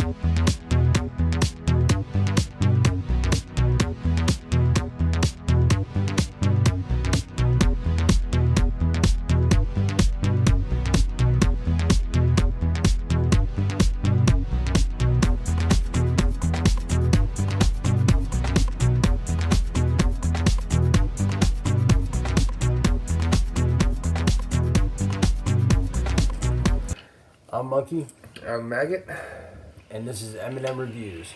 I'm Monkey, I'm Maggot. and this is M&M Reviews.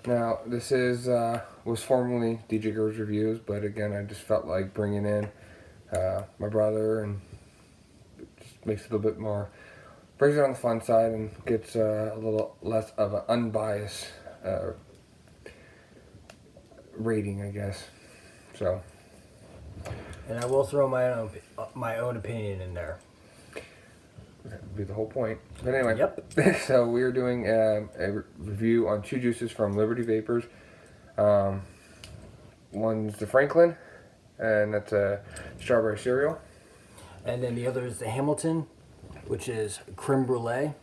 Now, this was formerly DJ Girls Reviews, but again, I just felt like bringing in my brother, and it just makes it a little bit more, brings it on the fun side and gets a little less of an unbiased rating, I guess. So, And I will throw my own opinion in there. that would be the whole point. But anyway, Yep. So we're doing a review on two juices from Liberty Vapors. One's the Franklin, and that's a strawberry cereal. And then the other is the Hamilton, which is creme brulee.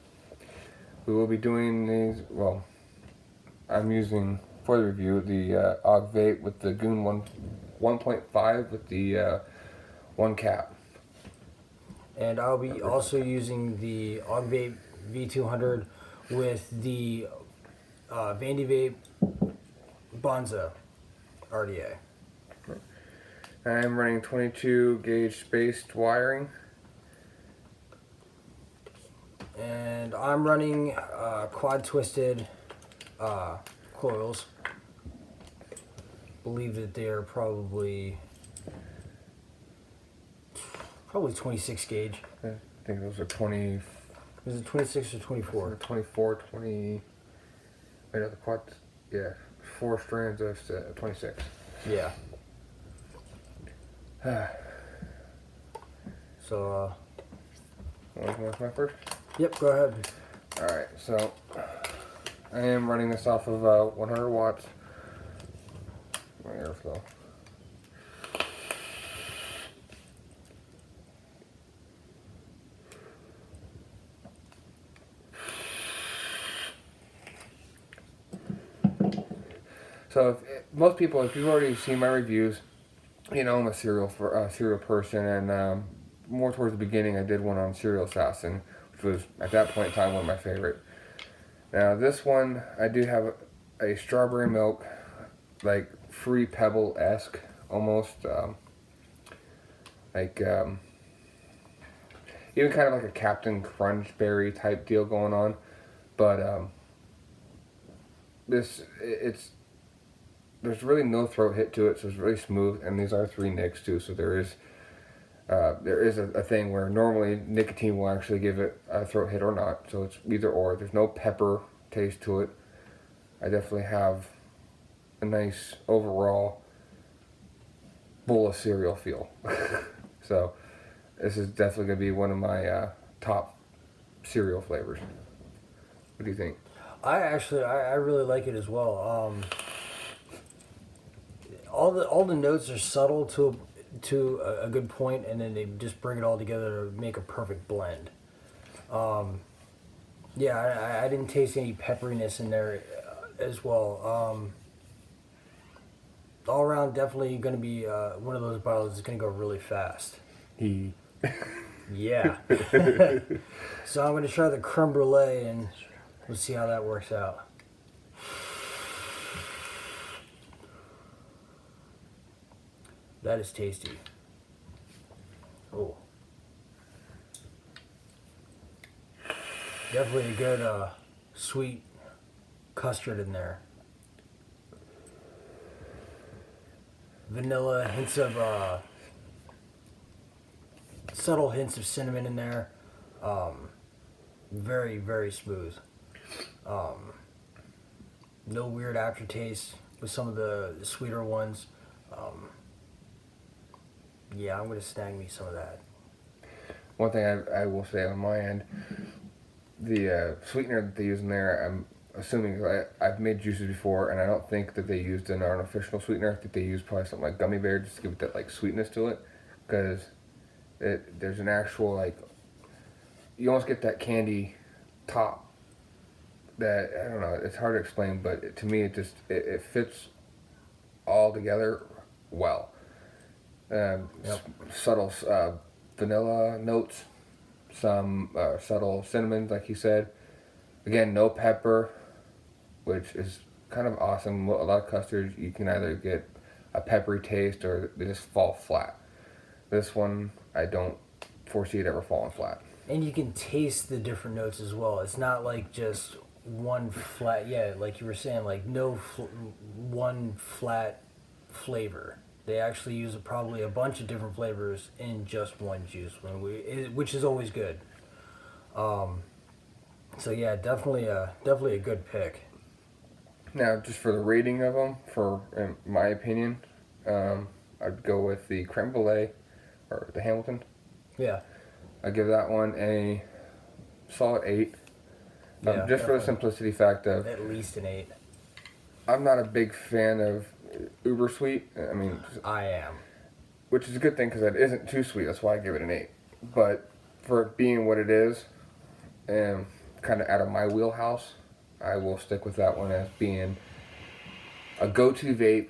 We will be doing these, well, I'm using for the review the Og Vape with the Goon 1.5 with the one cap. And I'll be also using the Og Vape V200 with the Vandy Vape Bonza RDA. I'm running 22 gauge spaced wiring. And I'm running quad twisted coils. Believe that they're probably 26 gauge. I think those are 20, Is it 26 or 24? 24, 20, wait, no, the quad, yeah, 4 strands of 26. Yeah. So, Want my first? yep, go ahead. Alright, so I am running this off of 100 watts. My airflow. So most people, if you've already seen my reviews, you know I'm a cereal person, and more towards the beginning I did one on Cereal Assassin, which was at that point in time one of my favorite. Now this one, I do have a strawberry milk, like Free Pebble-esque almost, even kind of like a Captain Crunch Berry type deal going on, but there's really no throat hit to it, so it's really smooth, and these are 3 nicks too, so there is a thing where normally nicotine will actually give it a throat hit or not, so it's either or. There's no pepper taste to it. I definitely have a nice overall bowl of cereal feel. So this is definitely going to be one of my top cereal flavors. What do you think? I really like it as well. All the notes are subtle to a good point, and then they just bring it all together to make a perfect blend. Yeah, I didn't taste any pepperiness in there as well. All around, definitely going to be one of those bottles that's going to go really fast. Yeah. So I'm going to try the creme brulee, and we'll see how that works out. That is tasty. Oh. Definitely a good sweet custard in there. Vanilla, hints of subtle hints of cinnamon in there. Very, very smooth. No weird aftertaste with some of the sweeter ones. Yeah, I'm going to snag me some of that. One thing I will say on my end, the sweetener that they use in there, I'm assuming, I've made juices before, and I don't think that they used an artificial sweetener. I think they used probably something like gummy bear just to give it that like sweetness to it, because there's an actual, like, you almost get that candy top that I don't know. It's hard to explain, but to me, it fits all together well. Subtle vanilla notes, some subtle cinnamon, like you said. Again, no pepper, which is kind of awesome. A lot of custards, you can either get a peppery taste or they just fall flat. This one, I don't foresee it ever falling flat. And you can taste the different notes as well. It's not like just one flat. Yeah, like you were saying, like one flat flavor. They actually use probably a bunch of different flavors in just one juice, which is always good. So yeah, definitely a good pick. Now, just for the rating of them, in my opinion, I'd go with the creme brulee or the Hamilton. Yeah. I give that one a solid 8. Yeah, just for the simplicity fact of at least an 8. I'm not a big fan of uber sweet. I mean, I am. Which is a good thing because it isn't too sweet. That's why I give it an 8. But for it being what it is, and kind of out of my wheelhouse, I will stick with that one as being a go-to vape.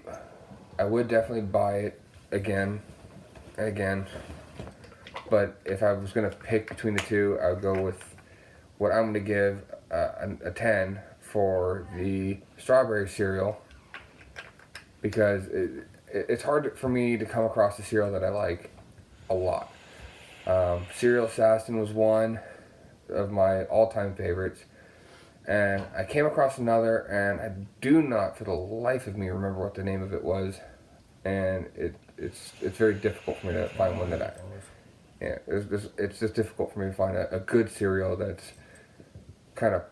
I would definitely buy it again and again. But if I was going to pick between the two, I would go with what I'm going to give a 10 for the strawberry cereal. Because it's hard for me to come across a cereal that I like a lot. Cereal Assassin was one of my all-time favorites. And I came across another, and I do not, for the life of me, remember what the name of it was. And it's very difficult for me to find one that it's just difficult for me to find a good cereal that's kind of,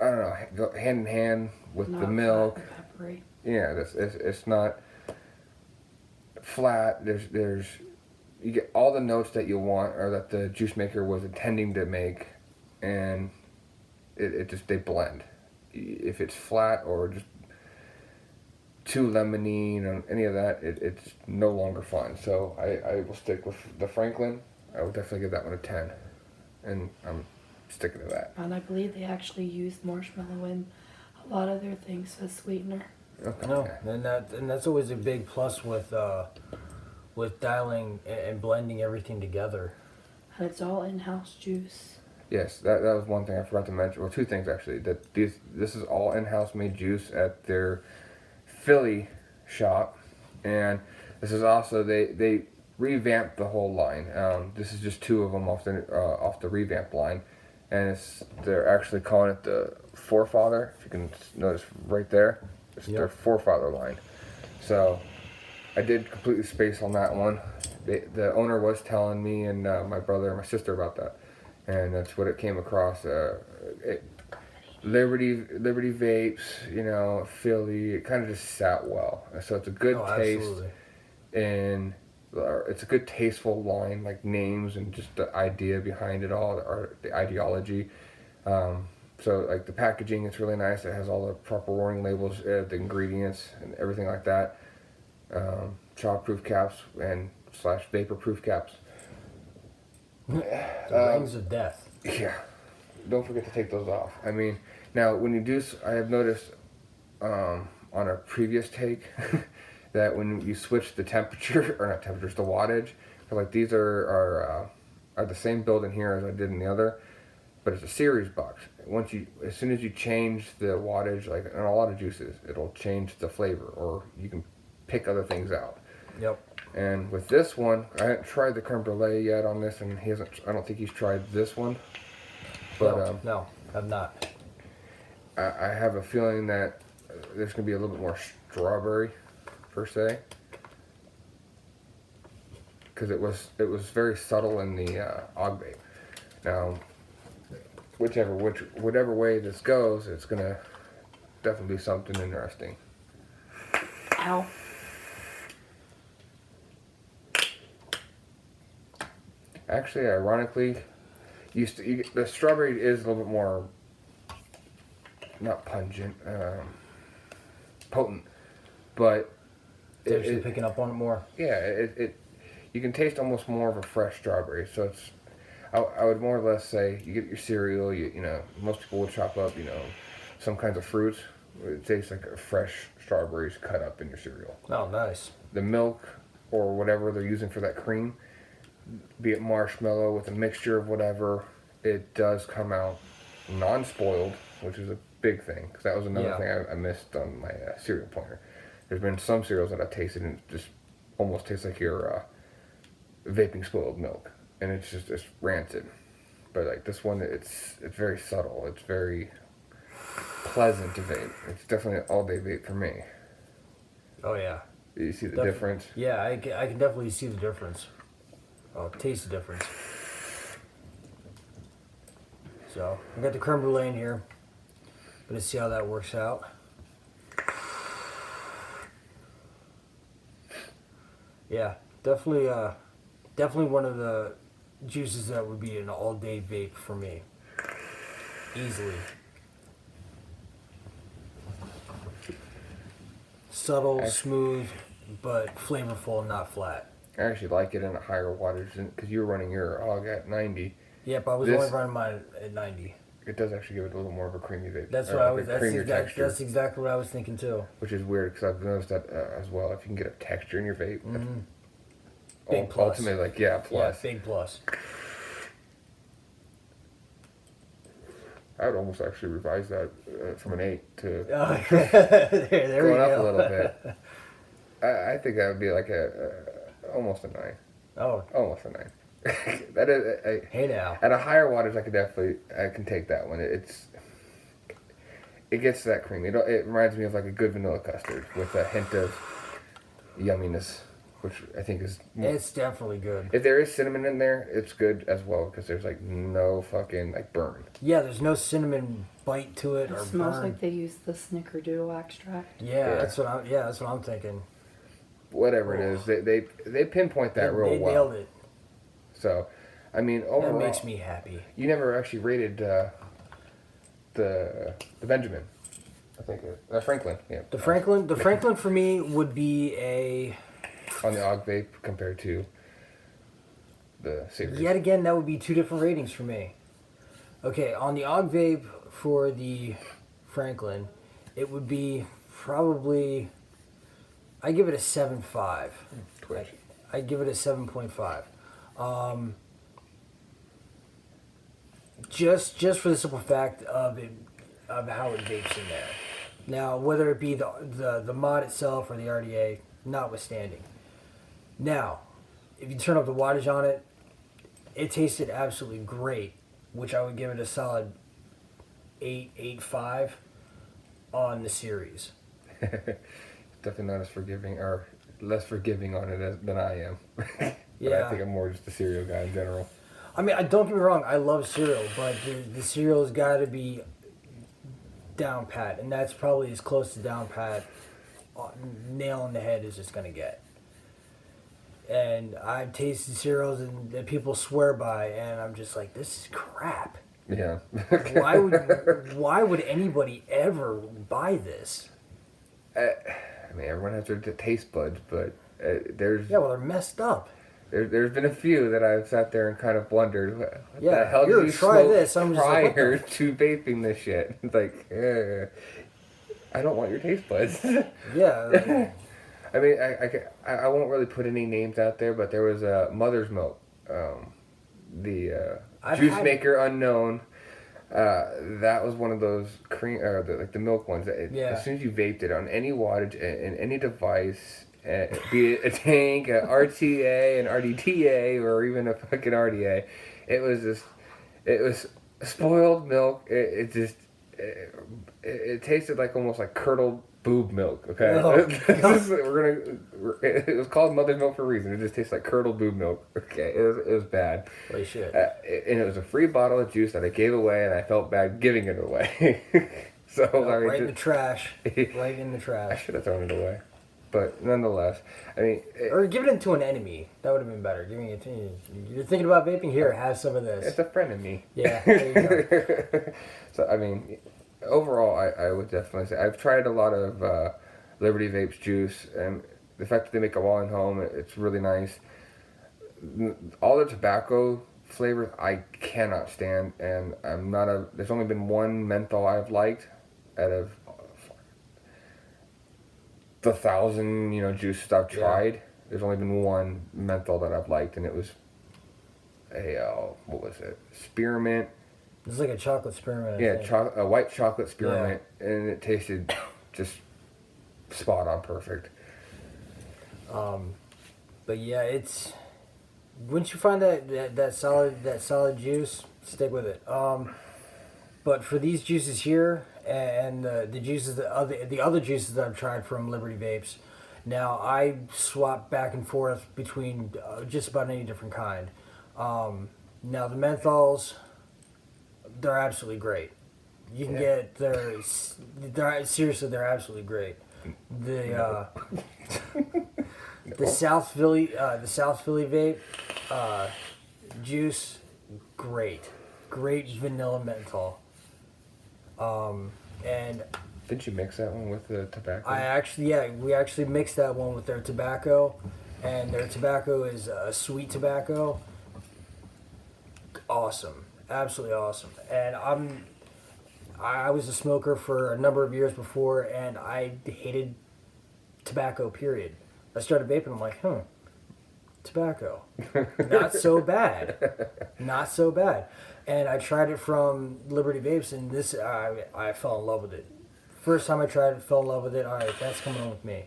I don't know, go hand in hand with Not the milk. flat and peppery. Yeah, it's not flat. There's you get all the notes that you want or that the juice maker was intending to make, and they blend. If it's flat or just too lemony or any of that, it's no longer fun. So I will stick with the Franklin. I will definitely give that one a 10, and I'm sticking to that. And I believe they actually use marshmallow in a lot of their things as sweetener. Okay. No, and that's always a big plus with dialing and blending everything together. And it's all in-house juice. Yes, that was one thing I forgot to mention. Well, two things actually. That this is all in-house made juice at their Philly shop, and this is also they revamped the whole line. This is just 2 of them off the revamped line, and they're actually calling it the Forefather. If you can notice right there, it's their Forefather line. So I did completely space on that one. The owner was telling me and my brother and my sister about that. And that's what it came across. Liberty Vapes, Philly. It kind of just sat well. So it's a good taste, Absolutely. and it's a good tasteful line, like names and just the idea behind it all, or the ideology. So like the packaging, it's really nice. It has all the proper warning labels, the ingredients, and everything like that. Child-proof caps and / vapor-proof caps. The rings of death. Yeah, don't forget to take those off. I mean, now when you do, I have noticed on a previous take that when you switch the temperature, or not temperatures, the wattage, like these are the same build in here as I did in the other, but it's a series box. As soon as you change the wattage, like in a lot of juices, it'll change the flavor, or you can pick other things out. Yep. And with this one, I haven't tried the creme brulee yet on this, and I don't think he's tried this one. But no, I've not. I have a feeling that there's going to be a little bit more strawberry, per se. Because it was very subtle in the Og Vape. Now, whatever way this goes, it's going to definitely be something interesting. Ow. Actually, ironically, the strawberry is a little bit more, not pungent, potent, but Actually picking up on it more. yeah, you can taste almost more of a fresh strawberry. So I would more or less say you get your cereal. You know, most people would chop up, you know, some kinds of fruits. It tastes like fresh strawberries cut up in your cereal. Oh, nice. The milk or whatever they're using for that cream, be it marshmallow with a mixture of whatever, it does come out non-spoiled, which is a big thing. Because that was another Yeah. thing I missed on my cereal pointer. There's been some cereals that I've tasted and it just almost tastes like you're vaping spoiled milk. And it's rancid. But like this one, it's very subtle. It's very pleasant to vape. It's definitely an all-day vape for me. Oh, yeah. You see the Def- difference? Yeah, I can definitely see the difference. Oh, taste the difference. So, I got the creme brulee in here. Gonna see how that works out. Yeah, definitely one of the juices that would be an all-day vape for me. Easily. Subtle, smooth, but flavorful, not flat. I actually like it in a higher wattage because you were running your AUG at 90. Yep, I was This- only running mine at 90. It does actually give it a little more of a creamy vape. That's or what I like was. a creamier texture, That's exactly what I was thinking too. which is weird because I've noticed that as well. If you can get a texture in your vape, Big plus. ultimately, like yeah, plus. Yeah, big plus. I would almost actually revise that from an 8 to Oh, there we going up a go. little bit. I think that would be like almost a 9, Oh, almost a 9. That is. hey now. At a higher wattage, I can take that one. It gets that cream. It reminds me of like a good vanilla custard with a hint of yumminess, which I think is. It's definitely good. If there is cinnamon in there, it's good as well because there's like no fucking like burn. Yeah, there's no cinnamon bite to it It or smells burn. like they use the snickerdoodle extract. Yeah, Yeah. that's what I'm thinking. Whatever it is, they pinpoint that real they well. nailed it. So, I mean, That overall, makes me happy. you never actually rated the Benjamin. I think Franklin. Yeah, The Franklin for me would be a. on the AUG vape compared to the series. Yet again, that would be two different ratings for me. Okay, on the AUG vape for the Franklin, it would be probably. I give it a 7.5. Twitch. I give it a 7.5. Just for the simple fact of it, of how it vapes in there. Now, whether it be the mod itself or the RDA, notwithstanding. Now, if you turn up the wattage on it, it tasted absolutely great, which I would give it a solid 8.5 on the series. Definitely not as forgiving or less forgiving on it than I am. But I Yeah. think I'm more just a cereal guy in general. I mean, don't get me wrong, I love cereal, but the cereal's got to be down pat, and that's probably as close to down pat, nail on the head as it's going to get. And I've tasted cereals that people swear by, and I'm just like, this is crap. Yeah. Why would anybody ever buy this? I mean, everyone has their taste buds, but there's Yeah, well, they're messed up. there's been a few that I've sat there and kind of wondered, what Yeah, the hell here, did you try smoke this. I'm just like, what prior to vaping this shit? It's like, I don't want your taste buds. Yeah. I mean, I won't really put any names out there, but there was Mother's Milk, the I've juice had- maker unknown. That was one of those cream, like the milk ones. Yeah. As soon as you vaped it on any wattage in any device, be it a tank, a RTA, an RDTA, or even a fucking RDA, it was spoiled milk. It tasted like almost like curdled boob milk. Okay, Oh, it was called Mother's Milk for a reason. It just tastes like curdled boob milk. Okay, it was bad. Holy shit. And it was a free bottle of juice that I gave away, and I felt bad giving it away. So I mean, Right in the trash. Right in the I trash. should have thrown it away, but nonetheless, I mean, Or give it to an enemy. That would have been better. Giving it to you're thinking about vaping? Here, have some of this. it's a friend of me. Yeah, there you go. So I mean, overall, I would definitely say I've tried a lot of Liberty Vapes juice, and the fact that they make a wall in home, it's really nice. All the tobacco flavors I cannot stand, and I'm not a. There's only been one menthol I've liked out of the 1,000 juices I've Yeah. tried. There's only been one menthol that I've liked, and it was what was it? Spearmint. It's like a chocolate spearmint. I Yeah, think. a white chocolate spearmint, and it tasted just spot on perfect. But yeah, it's once you find that solid juice, stick with it. But for these juices here and the juices the other juices that I've tried from Liberty Vapes, now I swap back and forth between just about any different kind. Now the menthols, they're absolutely great. You can get they're seriously they're absolutely great. The the South Philly vape juice, great vanilla menthol. And Didn't you mix that one with the tobacco? we actually mixed that one with their tobacco, and their tobacco is a sweet tobacco. Awesome, absolutely awesome. And I was a smoker for a number of years before, and I hated tobacco. Period. I started vaping. I'm like, tobacco, not so bad, not so bad. And I tried it from Liberty Vapes, and this I fell in love with it. First time I tried it, fell in love with it. All right, that's coming on with me.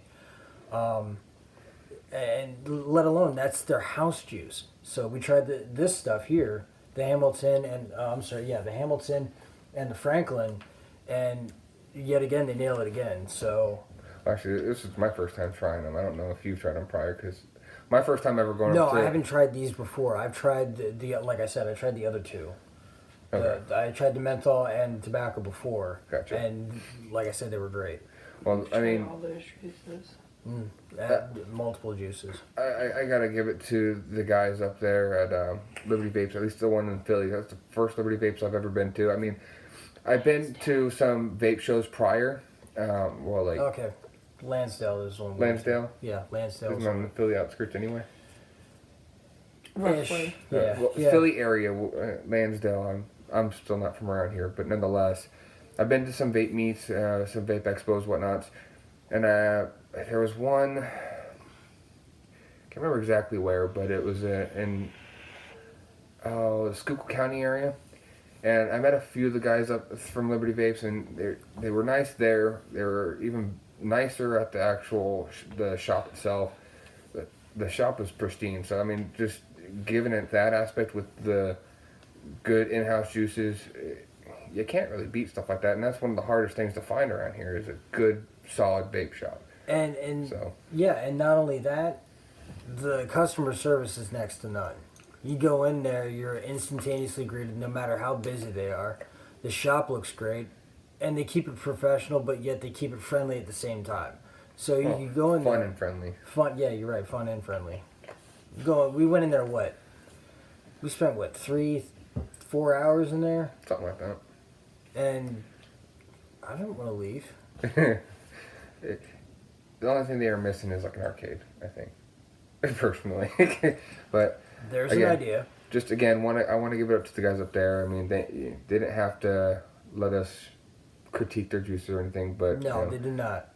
And let alone that's their house juice. So we tried this stuff here, the Hamilton and the Hamilton and the Franklin, and yet again they nail it again. So Actually, this is my first time trying them. I don't know if you've tried them prior, because my first time ever going no, up to I haven't tried these before. I've tried the like I said, I tried the other two. Okay. I tried the menthol and tobacco before. Gotcha. And like I said, they were great. Well, I mean, all those juices. Multiple juices. I gotta give it to the guys up there at Liberty Vapes, at least the one in Philly. That's the first Liberty Vapes I've ever been to. I mean, I've been to some vape shows prior. Okay, Lansdale is one. Lansdale? Yeah, Lansdale. Isn't on the Philly outskirts anyway? Roughly. Yeah. Well, yeah. Philly area, Lansdale. I'm still not from around here, but nonetheless, I've been to some vape meets, some vape expos, whatnots, and there was one. Can't remember exactly where, but it was in the Schuylkill County area, and I met a few of the guys up from Liberty Vapes, and they were nice there. They were even nicer at the actual the shop itself. The shop was pristine, so I mean, just giving it that aspect with the good in-house juices, you can't really beat stuff like that, and that's one of the hardest things to find around here is a good solid vape shop. And So yeah, and not only that, the customer service is next to none. You go in there, you're instantaneously greeted no matter how busy they are. The shop looks great, and they keep it professional, but yet they keep it friendly at the same time. So you go in fun there, and friendly. fun. Yeah, you're right, fun and friendly. We went in there. We spent 3-4 hours in there, Something like that. and I didn't want to leave. The only thing they are missing is like an arcade, I think, personally. But There's again, an idea. just again, I want to give it up to the guys up there. I mean, they didn't have to let us critique their juices or anything, but No, they do not.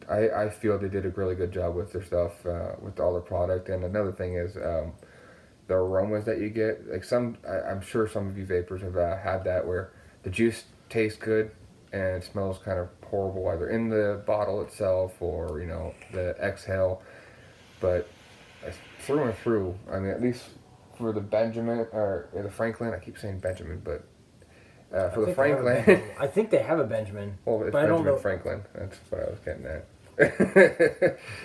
I feel they did a really good job with their stuff, with all their product. And another thing is the aromas that you get. Like I'm sure some of you vapors have had that where the juice tastes good and it smells kind of horrible either in the bottle itself or the exhale. But through and through, I mean, at least for the Benjamin or the Franklin, I keep saying Benjamin, but for the Franklin. I think they have a Benjamin. Well, it's but I don't Benjamin know. Franklin. That's what I was getting at.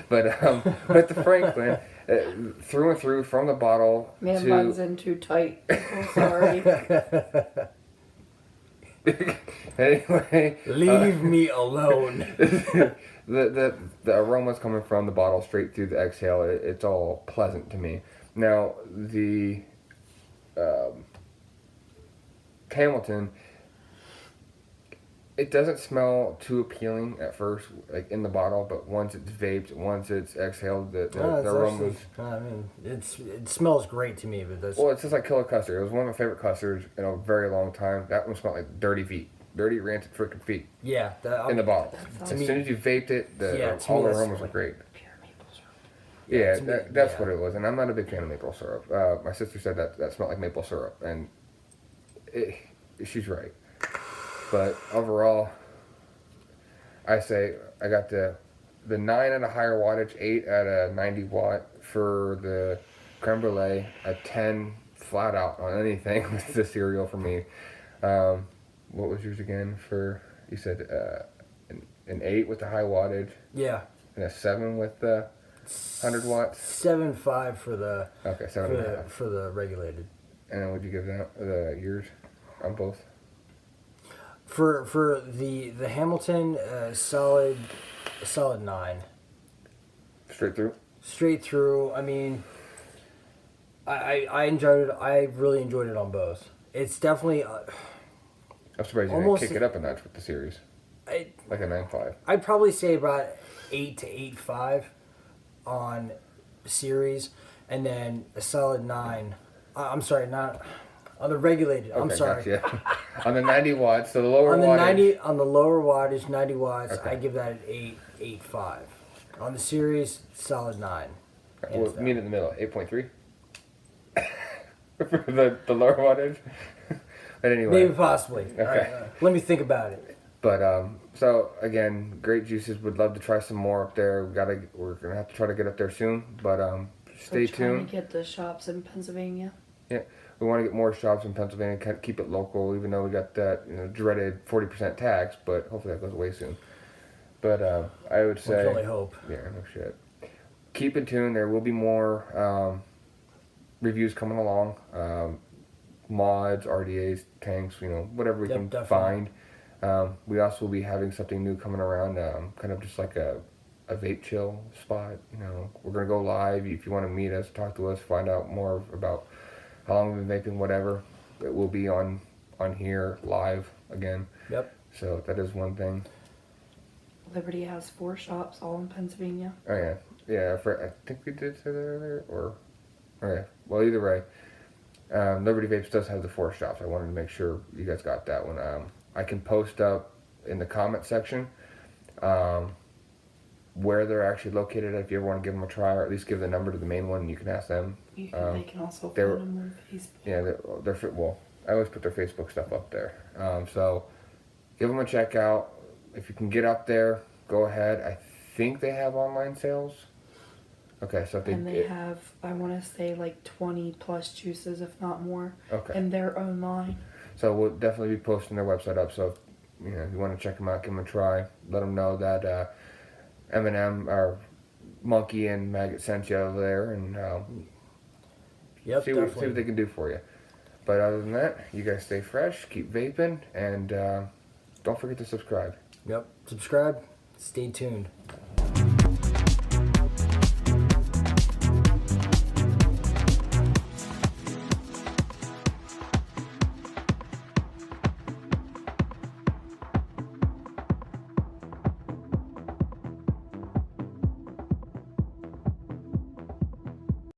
But the Franklin, through and through, from the bottle Man to buns in too tight. Oh, sorry. anyway, Leave me alone. the aroma's coming from the bottle straight through the exhale. It's all pleasant to me. Now the Hamilton, It doesn't smell too appealing at first, like in the bottle, but once it's vaped, once it's exhaled, the aromas. I mean, it smells great to me, but that's Well, it's just like Killer Custard. It was one of my favorite custards in a very long time. That one smelled like dirty feet. Dirty, rancid freaking feet yeah. in the bottle. That's As me- soon as you vaped it, Yeah, to all me the that's aromas were like- great. Pure maple syrup. Yeah, to me- that's yeah. what it was. And I'm not a big fan of maple syrup. My sister said that smelled like maple syrup, and she's right. But overall, I say I got the 9 at a higher wattage, 8 at a 90 watt for the creme brulee, a 10 flat out on anything with the cereal for me. What was yours again? For you said an 8 with the high wattage yeah. and a 7 with the 100 watts. 7.5 for the Okay, 7.5. for the regulated. And then would you give that yours on both? For the Hamilton, solid 9. Straight through. Straight through. I mean, I enjoyed it. I really enjoyed it on both. It's definitely. I'm surprised you Almost- didn't kick it up a notch with the series, I, like a 9.5. I'd probably say about 8 to 8.5 on series, and then a solid 9. I'm sorry, not on the regulated. I'm Okay, sorry. gotcha. On the 90 watts, so the lower On the wattage. 90 on the lower wattage, 90 watts, Okay. I give that an 8.5. On the series, solid 9. Well, hands down. meet in the middle, 8.3. For the lower wattage. But anyway. Maybe possibly. Okay. All right, let me think about it. But so again, great juices. Would love to try some more up there. We're gonna have to try to get up there soon. But stay We're trying tuned. to get the shops in Pennsylvania. We want to get more shops in Pennsylvania. Keep it local, even though we got that dreaded 40% tax. But hopefully that goes away soon. But I would We can only say, hope. yeah, no shit. Keep in tune. There will be more reviews coming along. Mods, RDAs, tanks, whatever we Yep, can definitely. find. We also will be having something new coming around, kind of just like a vape chill spot. We're gonna go live. If you want to meet us, talk to us, find out more about how long we've been vaping, whatever. It will be on here live again. Yep. So that is one thing. Liberty has 4 shops, all in Pennsylvania. Oh yeah. I think we did say that earlier, or yeah. Well, either way, Liberty Vapes does have the 4 shops. I wanted to make sure you guys got that one. I can post up in the comment section where they're actually located at if you ever want to give them a try, or at least give the number to the main one and you can ask them. You can, they can also they find were- them on Facebook. Yeah, well, I always put their Facebook stuff up there. So give them a check out. If you can get up there, go ahead. I think they have online sales. Okay, so if And they have, I want to say, like 20 plus juices, if not more, okay. in their own line. So we'll definitely be posting their website up. So if you want to check them out, give them a try. Let them know that M&M or Monkey and Maggot sent you over there, and Yep, see definitely. what they can do for you. But other than that, you guys stay fresh, keep vaping, and don't forget to subscribe. Yep. Subscribe. Stay tuned.